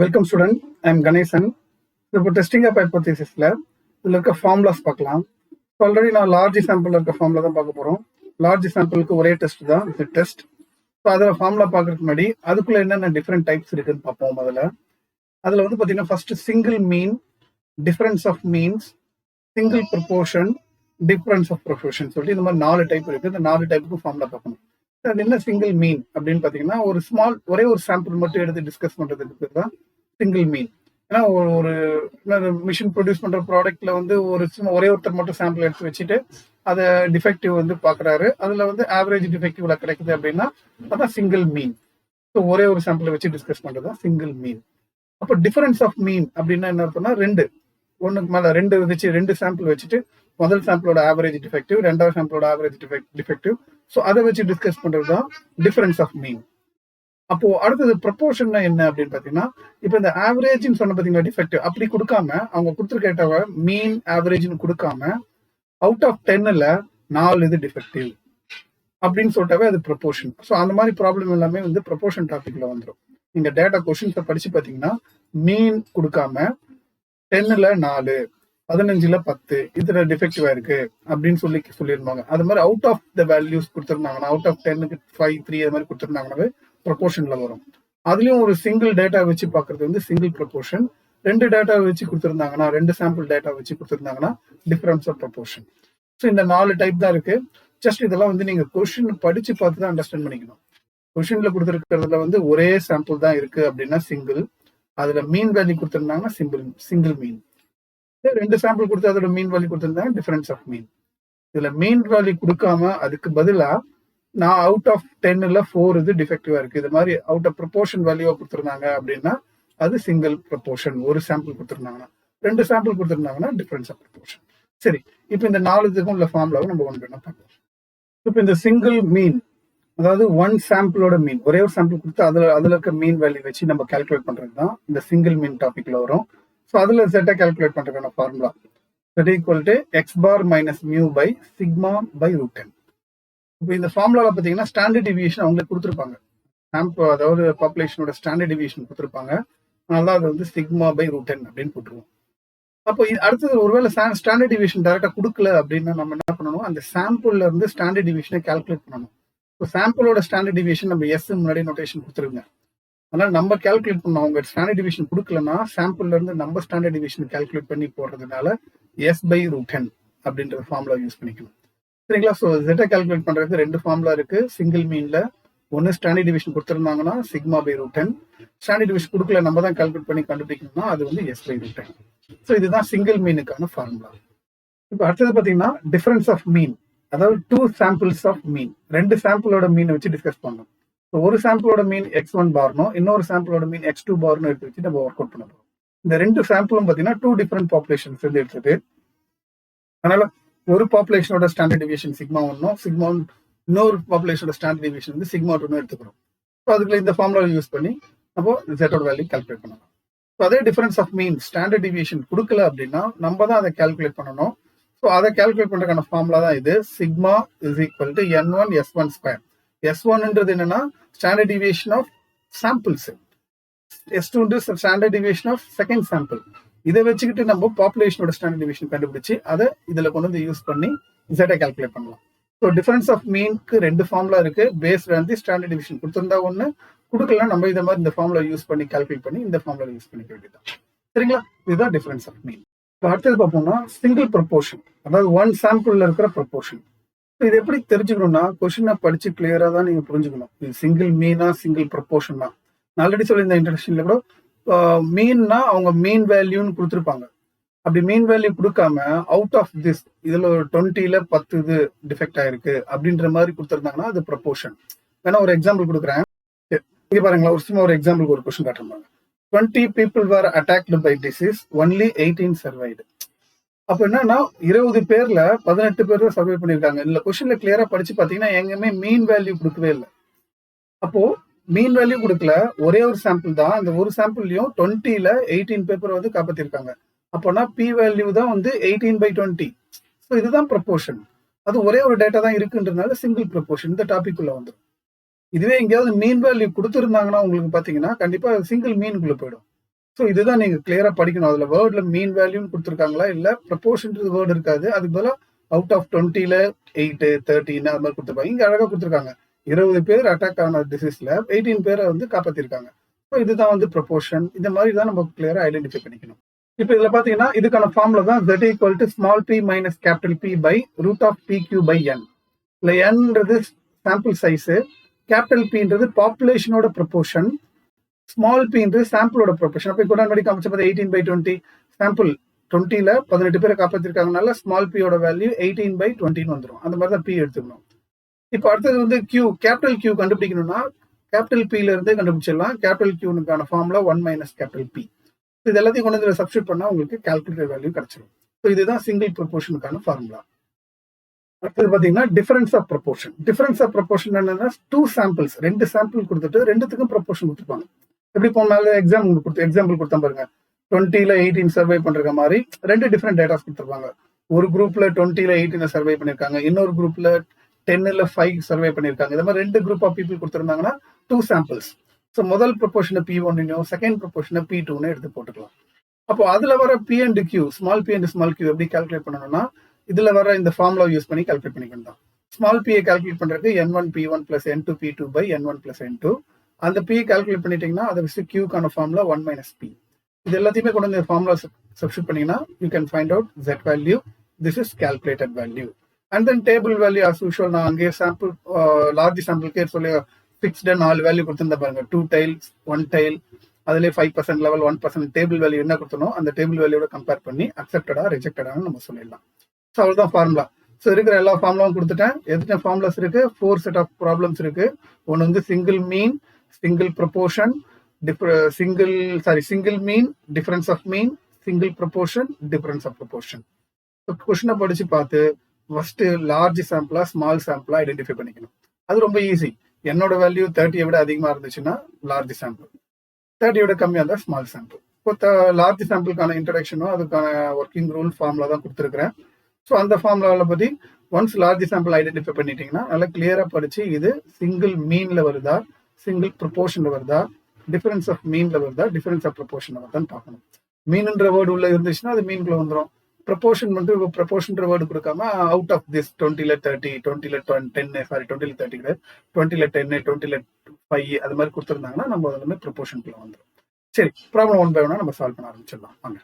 Welcome student, I am Ganesan. இப்போ testing of ஹைப்போதீசிஸில் இதில் இருக்க ஃபார்முலாஸ் பார்க்கலாம். ஆல்ரெடி நான் லார்ஜ் சாம்பிள் இருக்க ஃபார்முலா தான் பார்க்க போகிறோம். லார்ஜ் சாம்பிளுக்கு ஒரே டெஸ்ட் தான் இது டெஸ்ட். ஸோ அதில் ஃபார்முலா பார்க்கறதுக்கு முன்னாடி அதுக்குள்ளே என்னென்ன டிஃப்ரெண்ட் டைப்ஸ் இருக்குன்னு பார்ப்போம். அதில் வந்து பார்த்தீங்கன்னா first single mean, difference of means, single proportion, difference of proportion சொல்லிட்டு இந்த மாதிரி 4 டைப் இருக்குது. இந்த 4 டைப்புக்கும் ஃபார்முலா பார்க்கணும். அது என்ன சிங்கிள் மீன் அப்படின்னு பார்த்தீங்கன்னா ஒரே ஒரு சாம்பிள் மட்டும் எடுத்து டிஸ்கஸ் பண்ணுறதுக்கு பேர் தான் சிங்கிள் மீன். ஏன்னா ஒரு மிஷின் ப்ரொடியூஸ் பண்ற ப்ராடக்ட்ல வந்து ஒரே ஒருத்தர் மட்டும் சாம்பிள் எடுத்து வச்சுட்டு அதை டிஃபெக்டிவ் வந்து பாக்குறாரு. அதுல வந்து ஆவரேஜ் டிஃபெக்டிவ்ல கிடைக்குது அப்படின்னா அதான் சிங்கிள் மீன். ஸோ ஒரே ஒரு சாம்பிளை வச்சு டிஸ்கஸ் பண்றதுதான் சிங்கிள் மீன். அப்போ டிஃபரன்ஸ் ஆஃப் மீன் அப்படின்னா என்ன அர்த்தம்னா ஒன்றுக்கு மேல ரெண்டு சாம்பிள் வச்சுட்டு முதல் சாம்பிளோட ஆவரேஜ் டிஃபெக்டிவ், ரெண்டாவது சாம்பிளோட ஆவரேஜ் டிஃபெக்டிவ். ஸோ அதை வச்சு டிஸ்கஸ் பண்றது தான் டிஃபரன்ஸ் ஆஃப் மீன். அப்போ அடுத்தது ப்ரொபோர்ஷன் என்ன அப்படின்னு பாத்தீங்கன்னா, இப்போ இந்த ஆவரேஜ்னு சொன்ன பாத்தீங்கன்னா டிஃபெக்டிவ் அப்படி கொடுக்காம அவங்க கொடுத்துருக்கேட்டவ மீன் ஆவரேஜ்னு கொடுக்காம அவுட் ஆஃப் 10ல 4 இது டிஃபெக்டிவ் அப்படின்னு சொல்லிட்டாவே அது ப்ரொபோர்ஷன். ஸோ அந்த மாதிரி ப்ராப்ளம் எல்லாமே வந்து ப்ரொபோர்ஷன் டாபிக்ல வந்துடும். நீங்க டேட்டா கொஸ்டின்ஸை படிச்சு பாத்தீங்கன்னா மீன் கொடுக்காம 10ல 4, 15ல 10 இதுல டிஃபெக்டிவா இருக்கு அப்படின்னு சொல்லியிருந்தாங்க. அது மாதிரி அவுட் ஆஃப் த வேல்யூஸ் கொடுத்துருந்தாங்கன்னா, அவுட் ஆஃப் 10க்கு 5, 3 அது மாதிரி கொடுத்துருந்தாங்கன்னாவே ப்ரொபோர்ஷன்ல வரும். அதுலயும் ஒரு சிங்கிள் டேட்டா வச்சு பாக்குறது வந்து சிங்கிள் ப்ரொபோர்ஷன். 2 டேட்டா வச்சு கொடுத்துருந்தாங்கன்னா, 2 சாம்பிள் டேட்டா வச்சு கொடுத்துருந்தாங்கன்னா டிஃபரன்ஸ் ஆஃப் ப்ரொபோர்ஷன். ஸோ இந்த 4 டைப் தான் இருக்கு. ஜஸ்ட் இதெல்லாம் வந்து நீங்க கொஸ்டின் படிச்சு பார்த்து தான் அண்டர்ஸ்டாண்ட் பண்ணிக்கணும். கொஸ்டின்ல கொடுத்துருக்கிறதுல வந்து ஒரே சாம்பிள் தான் இருக்கு அப்படின்னா சிங்கிள், அதுல மீன் வேல்யூ கொடுத்துருந்தாங்கன்னா சிங்கிள் மீன். 2 சாம்பிள் கொடுத்து அதோட மீன் வேல்யூ கொடுத்துருந்தாங்க டிஃபரன்ஸ் ஆஃப் மீன். இதுல மீன் வேல்யூ கொடுக்காம அதுக்கு பதிலா நான் அவுட் ஆஃப் 10ல 4 இது டிஃபெக்டிவா இருக்கு, இது மாதிரி அவுட் ஆஃப் ப்ரொபோர்ஷன் வேல்யூவா கொடுத்துருந்தாங்க அப்படின்னா அது சிங்கிள் ப்ரொபோர்ஷன். ஒரு சாம்பிள் கொடுத்துருந்தாங்கன்னா, 2 சாம்பிள் கொடுத்துருந்தாங்கன்னா டிஃபரன்ஸ் ஆஃப் ப்ரொபோர்ஷன். சரி, இப்போ இந்த 4 இதுக்கும் உள்ள ஃபார்முலாவை நம்ம ஒன்று என்ன பார்க்கலாம். இப்போ இந்த சிங்கிள் மீன், அதாவது ஒன் சாம்பிளோட மீன், ஒரே ஒரு சாம்பிள் கொடுத்து அதுல இருக்க மீன் வேல்யூ வச்சு நம்ம கால்குலேட் பண்றது தான் இந்த சிங்கிள் மீன் டாபிக்ல வரும். ஸோ அதுல செட்டை கால்குலேட் பண்றதுக்கான formula z = x bar minus mu by sigma by root n. இப்போ இந்த ஃபார்முலால பாத்தீங்கன்னா ஸ்டாண்டர்ட் டிவியேஷன் அவங்களுக்கு கொடுத்துருப்பாங்க. அதாவது பாப்புலேஷனோட ஸ்டாண்டர்ட் டிவியேஷன் கொடுத்துருப்பாங்க. அதனால அது வந்து சிக்மா பை ரூட் n அப்படின்னு போட்டுருவோம். அப்போ அடுத்தது ஒருவேளை ஸ்டாண்டர்ட் டிவியேஷன் டேரக்டா கொடுக்கல அப்படின்னா நம்ம என்ன பண்ணணும், அந்த சாம்பிள்ல இருந்து ஸ்டாண்டர்ட் டிவியேஷனை கால்குலேட் பண்ணணும். இப்போ சாம்பிளோட ஸ்டாண்டர்ட் டிவியேஷன் நம்ம எஸ் முன்னாடி நோட்டேஷன் கொடுத்துருங்க. அதனால நம்ம கால்குலேட் பண்ணோம். அவங்க ஸ்டாண்டர்ட் டிவியேஷன் கொடுக்கலன்னா சாம்பிள்ல இருந்து நம்ம ஸ்டாண்டர்ட் டிவியேஷன் கால்குலேட் பண்ணி போடுறதுனால s by root n அப்படின்ற ஃபார்முலா யூஸ் பண்ணிக்கணும். சரிங்களா? ஸோ ஜெட்டை கால்குலேட் பண்றதுக்கு 2 ஃபார்முலா இருக்கு. சிங்கிள் மீன்ல ஒன்னு ஸ்டாண்டர்ட் டிவியேஷன் கொடுத்துருந்தாங்கன்னா sigma by root n, standard deviation கொடுக்கல நம்ம தான் கால்குலேட் பண்ணி கண்டுபிடிக்கணும்னா அது வந்து s by root n. So இதுதான் சிங்கிள் மீனுக்கான ஃபார்முலா. இப்போ அடுத்தது பாத்தீங்கன்னா டிஃபரன்ஸ் ஆஃப் மீன், அதாவது 2 சாம்பிள்ஸ் ஆஃப் மீன், 2 சாம்பிளோட மீனை வச்சு டிஸ்கஸ் பண்ணணும். ஒரு சாம்பிளோட மீன் x1 பார்னும் இன்னொரு சாம்பிளோட மீன் x2 பார்னும் எடுத்து வச்சு நம்ம ஒர்க் அவுட் பண்ண போறோம். இந்த 2 சாம்பிளும் பாத்தீங்கன்னா 2 டிஃபரெண்ட் பாப்புலேஷன்ஸ் வந்து எடுத்தது. அதனால ஒரு பாப்புலேஷனோட ஸ்டாண்டர்ட் டிவியேஷன் சிக்மா 1, இன்னொரு பாப்புலேஷனோட ஸ்டாண்டர்ட் டிவியேஷன் வந்து சிக்மா 2 எடுத்துக்கிறோம். ஸோ அதுக்குள்ள இந்த ஃபார்முலா யூஸ் பண்ணி நம்ம ஜெட்டோட வேல்யூ கால்குலேட் பண்ணலாம். ஸோ அதே difference of mean standard deviation கொடுக்கல அப்படின்னா நம்ம தான் அதை கால்குலேட் பண்ணணும். ஸோ அதை கால்குலேட் பண்றதுக்கான ஃபார்முலா தான் இது. Sigma is equal to n1 s1 square. S1ன்றது என்னன்னா standard deviation of samples, S2 standard deviation of second sample. இதை வச்சுக்கிட்டு நம்ம பாப்புலேஷனோட ஸ்டாண்டர்ட் டிவியேஷன் கண்டுபிடிச்சு அதை இதுல கொண்டு வந்து யூஸ் பண்ணி Z கால்குலேட் பண்ணலாம். ஸோ டிஃபரன்ஸ் ஆஃப் மீனுக்கு 2 ஃபார்முலா இருக்கு. பேஸ்ட் வந்து ஸ்டாண்டர்ட் டிவியேஷன் கொடுத்திருந்தா ஒன்று, கொடுக்கலாம் நம்ம இதை மாதிரி இந்த ஃபார்முலா யூஸ் பண்ணி கால்குலேட் பண்ணி இந்த ஃபார்முலா யூஸ் பண்ணிக்க வேண்டியதான். சரிங்களா? இதுதான் டிஃபரன்ஸ் ஆஃப் மீன். இப்போ அடுத்தது பார்ப்போம்னா சிங்கிள் ப்ரொபோர்ஷன், அதாவது ஒன் சாம்பிள்ல இருக்கிற ப்ரொபோர்ஷன். இது எப்படி தெரிஞ்சுக்கணும்னா கொஸ்டினை படிச்சு கிளியரா தான் நீங்க புரிஞ்சுக்கணும். இது சிங்கிள் மீனா சிங்கிள் ப்ரொபோர்ஷன் தான். நான் ஆல்ரெடி சொல்லி இந்த இன்ட்ரடக்ஷன்ல கூட மீன்னா அவங்க மீன் வேல்யூன்னு கொடுத்துருப்பாங்க. அப்படி மீன் வேல்யூ கொடுக்காம அவுட் ஆஃப் திஸ் இதுல ஒரு 20ல 10 இது டிஃபெக்ட் ஆயிருக்கு அப்படின்ற மாதிரி கொடுத்துருந்தாங்கன்னா அது ப்ரொபோர்ஷன். வேணா ஒரு எக்ஸாம்பிள் கொடுக்குறேன். இங்க பாருங்களா, ஒரு எக்ஸாம்பிளுக்கு ஒரு கொஸ்டின் காட்டுறாங்க. 20 people were attacked by disease, only 18 survived. அப்ப என்னன்னா 20 பேர்ல 18 பேர் தான் சர்வே பண்ணிருக்காங்க. இல்ல கொஸ்டின்ல கிளியரா படிச்சு பாத்தீங்கன்னா எங்கேயுமே மீன் வேல்யூ கொடுக்கவே இல்லை. அப்போ மீன் வேல்யூ கொடுக்கல, ஒரே ஒரு சாம்பிள் தான். அந்த ஒரு சாம்பிள்லயும் 20ல 18 பேப்பர் வந்து காப்பாத்திருக்காங்க. அப்போனா பி வேல்யூ தான் வந்து 18/20. ஸோ இதுதான் ப்ரொபோர்ஷன். அது ஒரே ஒரு டேட்டா தான் இருக்குன்றதுனால சிங்கிள் ப்ரொபோர்ஷன் இந்த டாபிக் உள்ள வந்துடும். இதுவே எங்கேயாவது மீன் வேல்யூ கொடுத்துருந்தாங்கன்னா உங்களுக்கு பாத்தீங்கன்னா கண்டிப்பா சிங்கிள் மீனுக்குள்ள போயிடும். ஸோ இதுதான் நீங்க கிளியரா படிக்கணும். அதுல வேர்ட்ல மீன் வேல்யூன்னு கொடுத்துருக்காங்களா இல்ல ப்ரொபோர்ஷன்றது வேர்டு இருக்காது. அதுக்கு பதிலாக அவுட் ஆஃப் 20ல 8 13 அது மாதிரி கொடுத்துருப்பாங்க. இங்க அழகா கொடுத்துருக்காங்க. 20 பேர் அட்டாக் ஆன டிசீஸ்ல 18 பேரை வந்து காப்பாத்திருக்காங்க. ஸோ இதுதான் வந்து ப்ரொபோர்ஷன். இந்த மாதிரி தான் நம்ம கிளியரா ஐடென்டிஃபை பண்ணிக்கணும். இப்போ இதுல பாத்தீங்கன்னா இதுக்கான ஃபார்முலா தான் z equal to small p minus capital P by root of PQ by n. இல்ல nன்றது சாம்பிள் சைஸ், கேபிட்டல் Pன்றது பாப்புலேஷனோட ப்ரொபோர்ஷன், ஸ்மால் pன்றது சாம்பிளோட ப்ரொபோர்ஷன். அப்போ இப்போ முன்னாடி காமிச்ச போது 18/20 சாம்பிள் 20ல 18 பேரை காப்பாத்திருக்காங்கனால ஸ்மால் பியோட வேல்யூ 18/20 வந்துடும். அந்த மாதிரி தான் P எடுத்துக்கணும். இப்போ அடுத்தது வந்து Q, கேபிட்டல் Q கண்டுபிடிக்கணும்னா கேபிட்டல் Pல இருந்தே கண்டுபிடிச்சிடலாம். கேபிட்டல் Qனுக்கான ஃபார்முலா 1 மைனஸ் கேபிட்டல் P. இது எல்லாத்தையும் கொண்டு வந்து சப்ஸ்டியூட் பண்ணா உங்களுக்கு கால்குலேட்டர் வேல்யூ கிடைச்சிடும். ஸோ இதுதான் சிங்கிள் ப்ரொபோர்ஷனுக்கான ஃபார்முலா. அடுத்தது பாத்தீங்கன்னா difference of proportion. Difference of proportion என்னன்னா 2 சாம்பிள்ஸ், 2 சாம்பிள் கொடுத்துட்டு ரெண்டுத்துக்கும் ப்ரொபோர்ஷன் கொடுத்துருப்பாங்க. எப்படி போனால எக்ஸாம்பிள் கொடுத்தா பாருங்க. 20ல 18 சர்வை பண்ற மாதிரி 2 டிஃபரெண்ட் டேட்டாஸ் கொடுத்துருப்பாங்க. ஒரு குரூப்ல 20ல 18 சர்வை பண்ணிருக்காங்க, இன்னொரு குரூப்ல 10ல 5 சர்வை பண்ணிருக்காங்க. இந்த மாதிரி 2 குரூப் ஆஃப் பீப்புள் கொடுத்துருந்தாங்கன்னா 2 சாம்பிள்ஸ். ஸோ முதல் ப்ரொபோர்ஷனை P1 செகண்ட் ப்ரொபோர்ஷனை P2 எடுத்து போட்டுக்கலாம். அப்போ அதுல வர P and Q, small P and small Q எப்படி கால்குலேட் பண்ணணும்னா இதுல வர இந்த ஃபார்முலா யூஸ் பண்ணி கால்குலேட் பண்ணிக்கணும் தான். ஸ்மால் P கால்குலேட் பண்றதுக்கு N1 P1 plus N2 P2 by N1 plus N2. அந்த P கால்குலேட் பண்ணிட்டீங்கன்னா அதை வச்சு Qக்கான ஃபார்முலா 1 மைனஸ் P. இது எல்லாத்தையுமே கொண்டு வந்து ஃபார்முலா சப்ஸ்டியூட் பண்ணீங்கன்னா you can find out Z value. This is calculated value. And then table value as usual நான் அங்கே சாம்பிள் லார்ஜ் சாம்பிள்கே சொல்லி ஃபிக்ஸ்டு 4 வேல்யூ கொடுத்துருந்தா பாருங்க. 2 டைல்ஸ் 1 டைல், அதுலேயே 5% லெவல் 1% டேபிள் வேல்யூ என்ன கொடுத்தனோ அந்த டேபிள் வேல்யூட கம்பேர் பண்ணி அக்செப்டடா ரிஜெக்டடான்னு நம்ம சொல்லிடலாம். ஸோ அவ்வளோதான் ஃபார்முலா. ஸோ இருக்கிற எல்லா ஃபார்முலாவும் கொடுத்துட்டேன். எத்தனை ஃபார்முலாஸ் இருக்கு? 4 செட் ஆஃப் ப்ராப்ளம்ஸ் இருக்கு. ஒன்று வந்து single mean, single proportion, single mean, difference of mean, single proportion, difference of proportion. So கொஸ்டினை படிச்சு பார்த்து ஃபர்ஸ்ட் லார்ஜ் சாம்பிளா ஸ்மால் சாம்பிளா ஐடென்டிஃபை பண்ணிக்கணும். அது ரொம்ப ஈஸி. என்னோட வேல்யூ 30 விட அதிகமா இருந்துச்சுன்னா லார்ஜ் சாம்பிள், 30 விட கம்மியா இருந்தா ஸ்மால் சாம்பிள். இப்போ லார்ஜ் சாம்பிளுக்கான இன்ட்ரடக்ஷனும் அதுக்கான ஒர்க்கிங் ரூல் ஃபார்முலா தான் கொடுத்துருக்கிறேன். ஸோ அந்த ஃபார்முலாவில் பற்றி ஒன்ஸ் லார்ஜ் சாம்பிள் ஐடென்டிஃபை பண்ணிட்டீங்கன்னா நல்லா கிளியரா படிச்சு இது சிங்கிள் மீன்ல வருதா, சிங்கிள் ப்ரொபோர்ஷன்ல வருதா, டிஃபரன்ஸ் ஆஃப் மீன்ல வருதா, டிஃபரன்ஸ் ஆஃப் ப்ரொபோர்ஷன்ல வருதான்னு பார்க்கணும். மீன்ன்ற வேர்டு உள்ள இருந்துச்சுன்னா அது மீன்குள்ள வந்துடும். ப்ரொபோர்ஷன் வந்து ப்ரொபோர்ஷன்ற வேர்டு கொடுக்காம அவுட் ஆஃப் திஸ் 20ல 30, 20ல 10, 20ல 30, 20ல 10, 20ல 5 அது மாதிரி கொடுத்துருந்தாங்கன்னா நம்ம அதுல ப்ரொபோர்ஷனுக்குள்ள வந்துடும். சரி, ப்ராப்ளம் 1 பை 1 நம்ம சால்வ் பண்ண ஆரம்பிச்சிடலாம் வாங்க.